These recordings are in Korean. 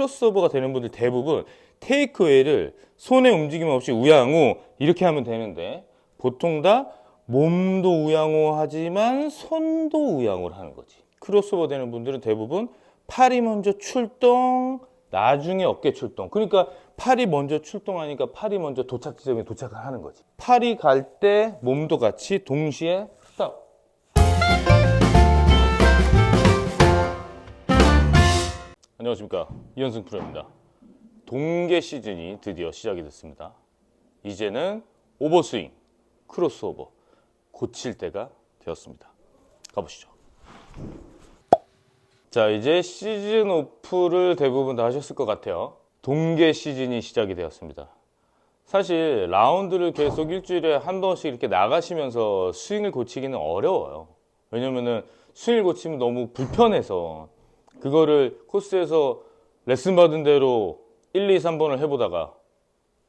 크로스오버가 되는 분들 대부분 테이크웨이를 손의 움직임 없이 우양우 이렇게 하면 되는데 보통 다 몸도 우양우 하지만 손도 우양우를 하는 거지. 크로스오버 되는 분들은 대부분 팔이 먼저 출동, 나중에 어깨 출동. 그러니까 팔이 먼저 출동하니까 팔이 먼저 도착 지점에 도착을 하는 거지. 팔이 갈 때 몸도 같이 동시에 스탑. 안녕하십니까, 이현승 프로입니다. 동계 시즌이 드디어 시작이 됐습니다. 이제는 오버스윙, 크로스오버 고칠 때가 되었습니다. 가보시죠. 자, 이제 시즌 오프를 대부분 다 하셨을 것 같아요. 동계 시즌이 시작이 되었습니다. 사실 라운드를 계속 일주일에 한 번씩 이렇게 나가시면서 스윙을 고치기는 어려워요. 왜냐면은 스윙을 고치면 너무 불편해서 그거를 코스에서 레슨 받은 대로 1, 2, 3번을 해보다가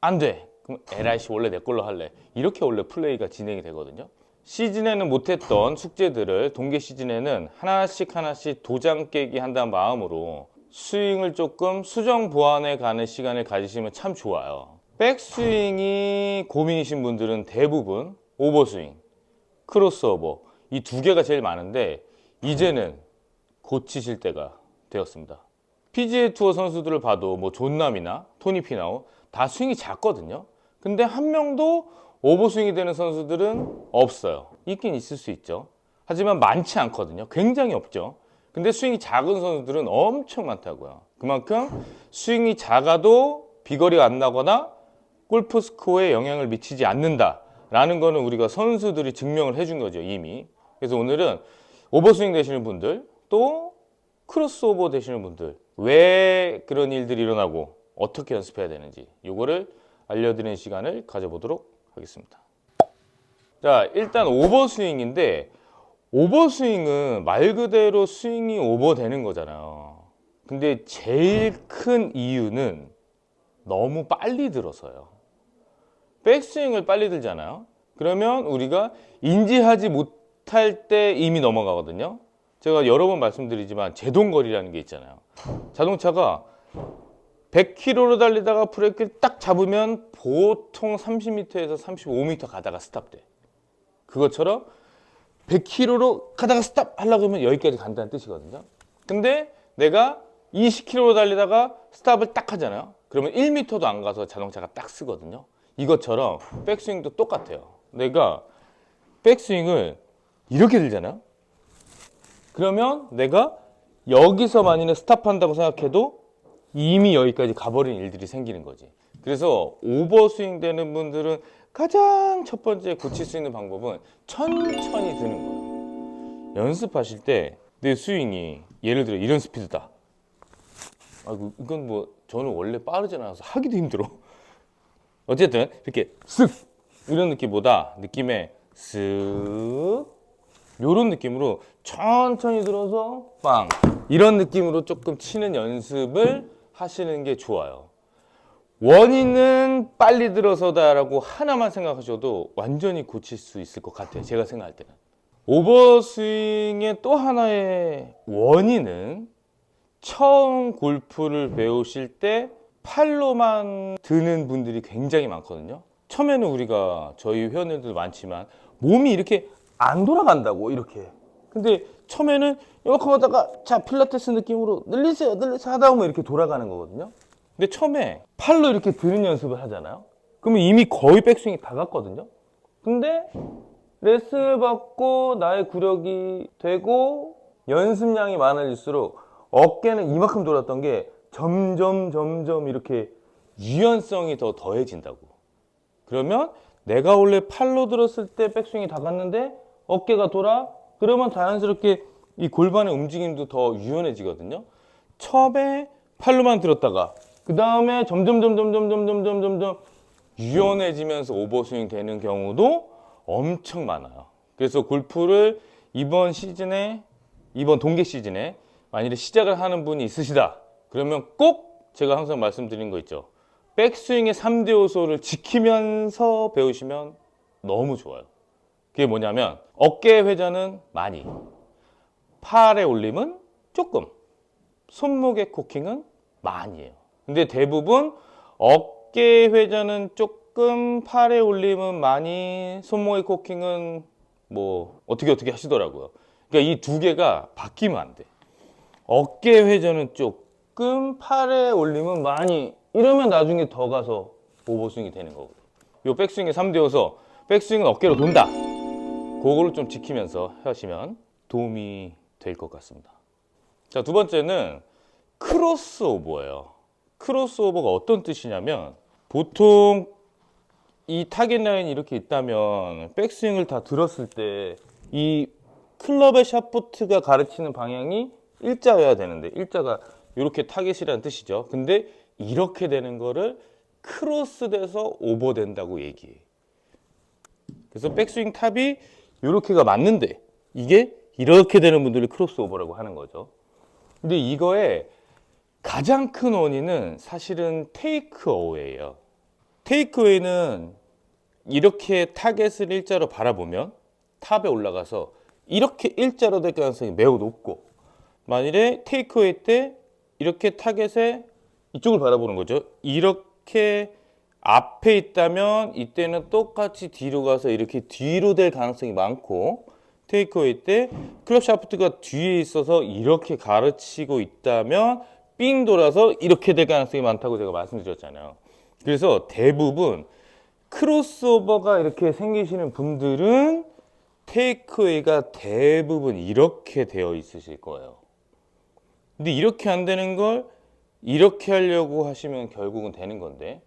안 돼. 그럼 LIC 원래 내 걸로 할래. 이렇게 원래 플레이가 진행이 되거든요. 시즌에는 못했던 숙제들을 동계 시즌에는 하나씩 도장 깨기 한다는 마음으로 스윙을 조금 수정 보완해 가는 시간을 가지시면 참 좋아요. 백스윙이 고민이신 분들은 대부분 오버스윙, 크로스오버 이 두 개가 제일 많은데 이제는 고치실 때가 되었습니다. PGA 투어 선수들을 봐도 뭐 존남이나 토니 피나우 다 스윙이 작거든요. 근데 한 명도 오버스윙이 되는 선수들은 없어요. 있긴 있을 수 있죠. 하지만 많지 않거든요. 굉장히 없죠. 근데 스윙이 작은 선수들은 엄청 많다고요. 그만큼 스윙이 작아도 비거리가 안 나거나 골프 스코어에 영향을 미치지 않는다라는 거는 우리가 선수들이 증명을 해준 거죠, 이미. 그래서 오늘은 오버스윙 되시는 분들, 또 크로스오버 되시는 분들, 왜 그런 일들이 일어나고 어떻게 연습해야 되는지 이거를 알려드리는 시간을 가져보도록 하겠습니다. 자, 일단 오버스윙인데 오버스윙은 말 그대로 스윙이 오버되는 거잖아요. 근데 제일 큰 이유는 너무 빨리 들어서요. 백스윙을 빨리 들잖아요. 그러면 우리가 인지하지 못할 때 이미 넘어가거든요. 제가 여러 번 말씀드리지만 제동거리라는 게 있잖아요. 자동차가 100km로 달리다가 브레이크를 딱 잡으면 보통 30m에서 35m 가다가 스탑돼. 그것처럼 100km로 가다가 스탑 하려고 하면 여기까지 간다는 뜻이거든요. 근데 내가 20km로 달리다가 스탑을 딱 하잖아요. 그러면 1m도 안 가서 자동차가 딱 쓰거든요. 이것처럼 백스윙도 똑같아요. 내가 백스윙을 이렇게 들잖아요. 그러면 내가 여기서 만약에 스탑한다고 생각해도 이미 여기까지 가버린 일들이 생기는 거지. 그래서 오버스윙 되는 분들은 가장 첫 번째 고칠 수 있는 방법은 천천히 드는 거예요. 연습하실 때 내 스윙이 예를 들어 이런 스피드다. 아이고, 이건 뭐 저는 원래 빠르지 않아서 하기도 힘들어. 어쨌든 이렇게 쓱 이런 느낌보다 느낌에 쓱 요런 느낌으로 천천히 들어서 빵 이런 느낌으로 조금 치는 연습을 하시는 게 좋아요. 원인은 빨리 들어서다라고 하나만 생각하셔도 완전히 고칠 수 있을 것 같아요. 제가 생각할 때는. 오버스윙의 또 하나의 원인은 처음 골프를 배우실 때 팔로만 드는 분들이 굉장히 많거든요. 처음에는 우리가 저희 회원님들 많지만 몸이 이렇게 안 돌아간다고 이렇게. 근데 처음에는 이만큼 하다가 자 필라테스 느낌으로 늘리세요 하다 보면 이렇게 돌아가는 거거든요. 근데 처음에 팔로 이렇게 드는 연습을 하잖아요. 그러면 이미 거의 백스윙이 다 갔거든요. 근데 레슨을 받고 나의 구력이 되고 연습량이 많아질수록 어깨는 이만큼 돌았던 게 점점 이렇게 유연성이 더 더해진다고. 그러면 내가 원래 팔로 들었을 때 백스윙이 다 갔는데 어깨가 돌아? 그러면 자연스럽게 이 골반의 움직임도 더 유연해지거든요. 처음에 팔로만 들었다가 그 다음에 점점 유연해지면서 오버스윙 되는 경우도 엄청 많아요. 그래서 골프를 이번 동계 시즌에 만일에 시작을 하는 분이 있으시다. 그러면 꼭 제가 항상 말씀드린 거 있죠. 백스윙의 3대 요소를 지키면서 배우시면 너무 좋아요. 그게 뭐냐면 어깨 회전은 많이, 팔의 올림은 조금, 손목의 코킹은 많이 해요. 근데 대부분 어깨 회전은 조금, 팔의 올림은 많이, 손목의 코킹은 뭐 어떻게 하시더라고요. 그러니까 이 두 개가 바뀌면 안 돼. 어깨 회전은 조금, 팔의 올림은 많이, 이러면 나중에 더 가서 오버스윙이 되는 거거든요. 요 백스윙의 3대여서 백스윙은 어깨로 돈다. 그거를 좀 지키면서 하시면 도움이 될 것 같습니다. 자, 두 번째는 크로스오버예요. 크로스오버가 어떤 뜻이냐면, 보통 이 타겟 라인이 이렇게 있다면 백스윙을 다 들었을 때 이 클럽의 샤프트가 가르치는 방향이 일자여야 되는데, 일자가 이렇게 타겟이라는 뜻이죠. 근데 이렇게 되는 거를 크로스돼서 오버된다고 얘기해. 그래서 백스윙 탑이 이렇게가 맞는데 이게 이렇게 되는 분들이 크로스오버라고 하는 거죠. 근데 이거의 가장 큰 원인은 사실은 테이크어웨이예요. 테이크어웨이는 이렇게 타겟을 일자로 바라보면 탑에 올라가서 이렇게 일자로 될 가능성이 매우 높고, 만일에 테이크어웨이 때 이렇게 타겟에 이쪽을 바라보는 거죠. 이렇게 앞에 있다면 이때는 똑같이 뒤로 가서 이렇게 뒤로 될 가능성이 많고, 테이크어웨이 때 클럽 샤프트가 뒤에 있어서 이렇게 가르치고 있다면 삥 돌아서 이렇게 될 가능성이 많다고 제가 말씀드렸잖아요. 그래서 대부분 크로스오버가 이렇게 생기시는 분들은 테이크어웨이가 대부분 이렇게 되어 있으실 거예요. 근데 이렇게 안 되는 걸 이렇게 하려고 하시면 결국은 되는 건데,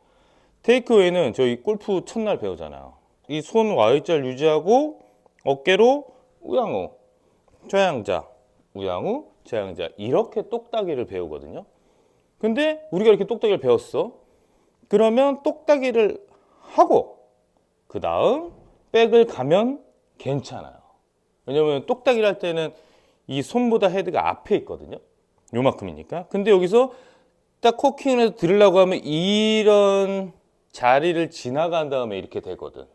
테이크어웨이는 저희 골프 첫날 배우잖아요. 이 손 Y자를 유지하고 어깨로 우양우, 좌양자, 우양우, 좌양자, 이렇게 똑딱이를 배우거든요. 근데 우리가 이렇게 똑딱이를 배웠어. 그러면 똑딱이를 하고 그 다음 백을 가면 괜찮아요. 왜냐면 똑딱이를 할 때는 이 손보다 헤드가 앞에 있거든요. 요만큼이니까. 근데 여기서 딱 코킹을 해서 들으려고 하면 이런 자리를 지나간 다음에 이렇게 되거든.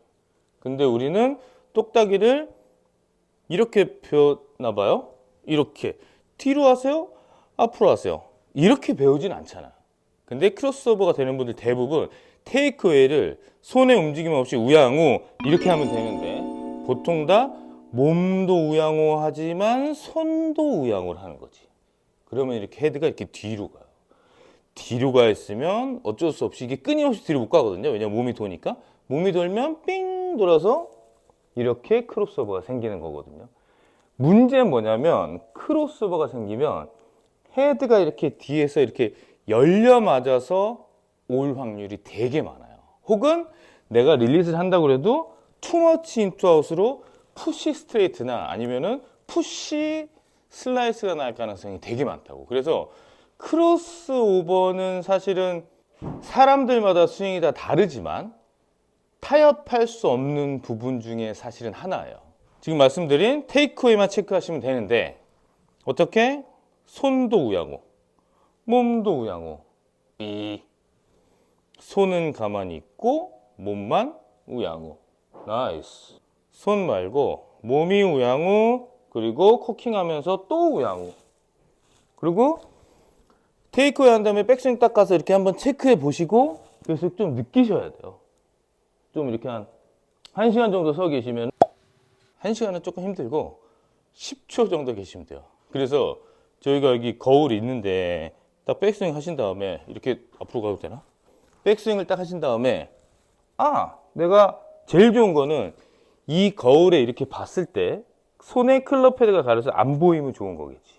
근데 우리는 똑딱이를 이렇게 배웠나 봐요. 이렇게 뒤로 하세요, 앞으로 하세요, 이렇게 배우진 않잖아. 근데 크로스오버가 되는 분들 대부분 테이크어웨이를 손의 움직임 없이 우양우 이렇게 하면 되는데, 보통 다 몸도 우양우 하지만 손도 우양우를 하는 거지. 그러면 이렇게 헤드가 이렇게 뒤로 가요. 뒤로 가 있으면 어쩔 수 없이 이게 끊임없이 뒤로 못 가거든요. 왜냐면 몸이 도니까. 몸이 돌면 삥 돌아서 이렇게 크로스오버가 생기는 거거든요. 문제는 뭐냐면, 크로스오버가 생기면 헤드가 이렇게 뒤에서 이렇게 열려 맞아서 올 확률이 되게 많아요. 혹은 내가 릴리즈를 한다고 해도 투머치 인투 아웃으로 푸시 스트레이트나 아니면은 푸시 슬라이스가 날 가능성이 되게 많다고. 그래서 크로스오버는 사실은 사람들마다 스윙이 다 다르지만 타협할 수 없는 부분 중에 사실은 하나예요. 지금 말씀드린 테이크어웨이만 체크하시면 되는데, 어떻게? 손도 우양우, 몸도 우양우, 손은 가만히 있고 몸만 우양우. 나이스. 손 말고 몸이 우양우, 그리고 코킹하면서 또 우양우. 그리고 테이크어웨이 한 다음에 백스윙 딱 가서 이렇게 한번 체크해 보시고, 그래서 좀 느끼셔야 돼요. 좀 이렇게 한 1시간 정도 서 계시면, 1시간은 조금 힘들고 10초 정도 계시면 돼요. 그래서 저희가 여기 거울이 있는데 딱 백스윙 하신 다음에 이렇게 앞으로 가도 되나? 백스윙을 딱 하신 다음에, 내가 제일 좋은 거는 이 거울에 이렇게 봤을 때 손에 클럽 헤드가 가려서 안 보이면 좋은 거겠지.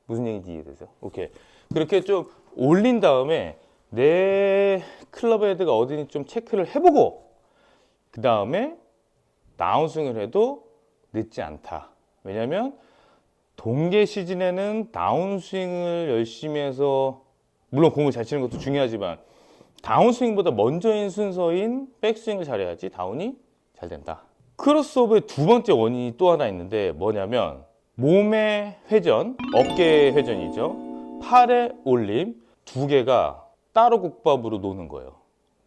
무슨 얘기인지 이해되세요? 오케이. 그렇게 좀 올린 다음에 내 클럽 헤드가 어디인지 좀 체크를 해보고, 그 다음에 다운스윙을 해도 늦지 않다. 왜냐면 동계 시즌에는 다운스윙을 열심히 해서, 물론 공을 잘 치는 것도 중요하지만 다운스윙보다 먼저인 순서인 백스윙을 잘해야지 다운이 잘 된다. 크로스오버의 두 번째 원인이 또 하나 있는데, 뭐냐면 몸의 회전, 어깨 회전이죠, 팔의 올림, 두 개가 따로 국밥으로 노는 거예요.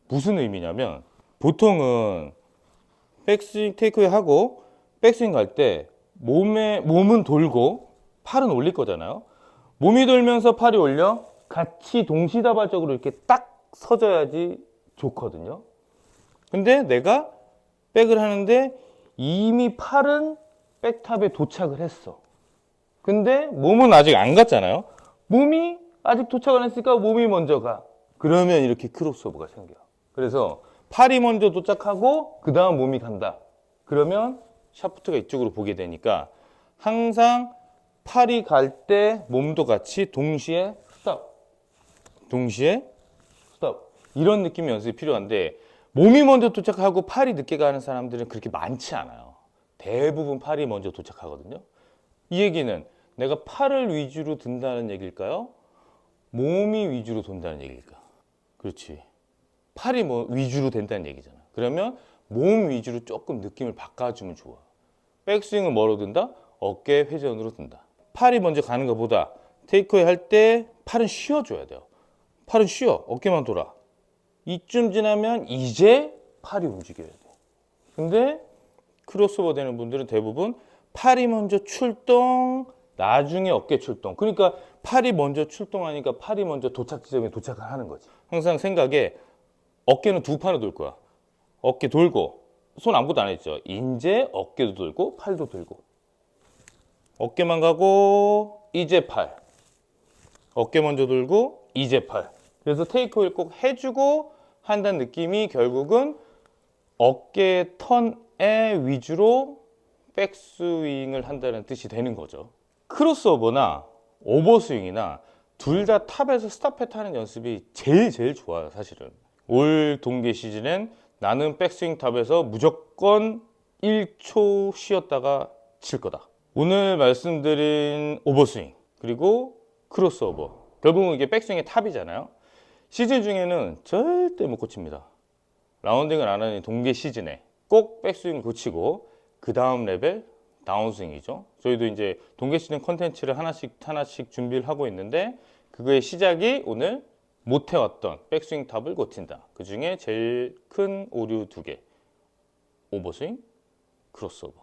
무슨 의미냐면, 보통은 백스윙 테이크웨이 하고 백스윙 갈 때 몸은 돌고 팔은 올릴 거잖아요. 몸이 돌면서 팔이 올려? 같이 동시다발적으로 이렇게 딱 서져야지 좋거든요. 근데 내가 백을 하는데 이미 팔은 백탑에 도착을 했어. 근데 몸은 아직 안 갔잖아요. 몸이 아직 도착 안 했으니까 몸이 먼저 가. 그러면 이렇게 크로스오버가 생겨요. 그래서 팔이 먼저 도착하고 그 다음 몸이 간다. 그러면 샤프트가 이쪽으로 보게 되니까 항상 팔이 갈 때 몸도 같이 동시에 스톱, 동시에 스톱, 이런 느낌의 연습이 필요한데 몸이 먼저 도착하고 팔이 늦게 가는 사람들은 그렇게 많지 않아요. 대부분 팔이 먼저 도착하거든요. 이 얘기는 내가 팔을 위주로 든다는 얘기일까요? 몸이 위주로 돈다는 얘기일까? 그렇지. 팔이 뭐 위주로 된다는 얘기잖아. 그러면 몸 위주로 조금 느낌을 바꿔주면 좋아. 백스윙은 뭐로 든다? 어깨 회전으로 든다. 팔이 먼저 가는 것보다 테이크어웨이 할 때 팔은 쉬어줘야 돼요. 팔은 쉬어. 어깨만 돌아. 이쯤 지나면 이제 팔이 움직여야 돼. 근데 크로스오버 되는 분들은 대부분 팔이 먼저 출동, 나중에 어깨 출동. 그러니까 팔이 먼저 출동하니까 팔이 먼저 도착 지점에 도착을 하는 거지. 항상 생각에 어깨는 두 판을 돌 거야. 어깨 돌고 손 아무것도 안 했죠. 이제 어깨도 돌고 팔도 돌고 어깨만 가고 이제 팔. 어깨 먼저 돌고 이제 팔. 그래서 테이크어웨이를 꼭 해주고 한다는 느낌이 결국은 어깨 턴의 위주로 백스윙을 한다는 뜻이 되는 거죠. 크로스오버나 오버스윙이나 둘 다 탑에서 스탑해트 하는 연습이 제일 좋아요. 사실은 올 동계 시즌엔 나는 백스윙 탑에서 무조건 1초 쉬었다가 칠 거다. 오늘 말씀드린 오버스윙 그리고 크로스오버 결국은 이게 백스윙의 탑이잖아요. 시즌 중에는 절대 못 고칩니다. 라운딩을 안 하는 동계 시즌에 꼭 백스윙을 고치고 그 다음 레벨 다운스윙이죠. 저희도 이제 동계 시즌 컨텐츠를 하나씩 준비를 하고 있는데 그거의 시작이 오늘 못 해왔던 백스윙 탑을 고친다. 그 중에 제일 큰 오류 2개. 오버스윙, 크로스오버.